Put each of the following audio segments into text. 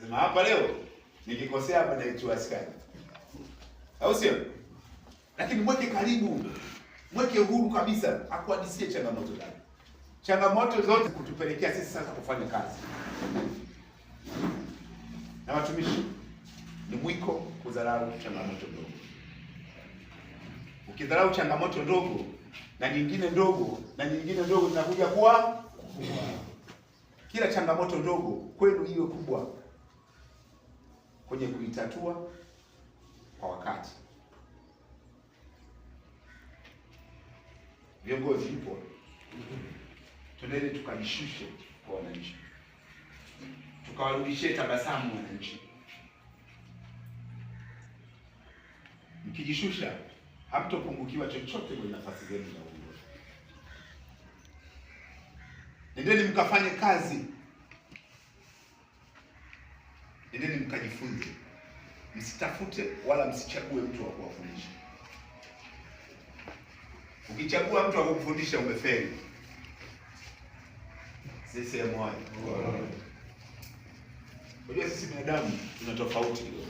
Sema hapa leo nikikosea hapa naitwa askari. Au sio? Lakini mweke karibu. Mweke huru kabisa, akuhadisie changamoto zake. Changamoto zote kutupelekea sisi sasa kufanya kazi. Na watumishi, ni mwiko kudharau changamoto ndogo. Ukidharau changamoto ndogo na nyingine ndogo na nyingine ndogo zinakuja kuwa kubwa. Kila changamoto ndogo kwenu iwe kubwa kwenye kuitatua kwa wakati. Viongozi ipo, tuendele tukajishushe kwa wananchi, tukawarudishie tabasamu wananchi. Mkijishusha hamtopungukiwa chochote kwenye nafasi zenu za uongozi. Nendeni mkafanye kazi, nendeni mkajifunze, msitafute wala msichague mtu wa kuwafundisha. Ukichagua mtu wa kukufundisha umefeli. Sisi moyo. Unajua sisi binadamu tuna tofauti kidogo.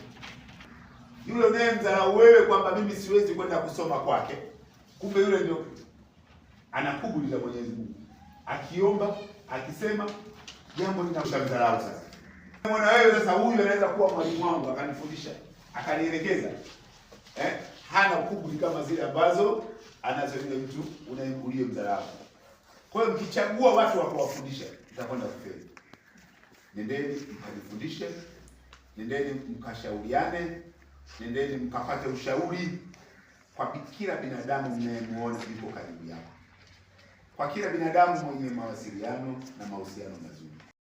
Yule unayemdharau wewe kwamba mimi siwezi kwenda kusoma kwake, kumbe yule ndio anakubali la Mwenyezi Mungu. Akiomba, akisema jambo linakushamdharau sasa. Unaona wewe sasa huyu anaweza kuwa mwalimu wangu akanifundisha, akanielekeza. Hana ukubali kama zile ambazo anazo yule mtu unayemdharau. Kwa hiyo mkichagua watu wa kuwafundisha, mtakwenda kufeli. Nendeni mkajifundishe, nendeni mkashauriane, nendeni mkapate ushauri kwa kila binadamu mnayemuona yuko karibu yako. Kwa kila binadamu mwenye mawasiliano na mahusiano mazuri.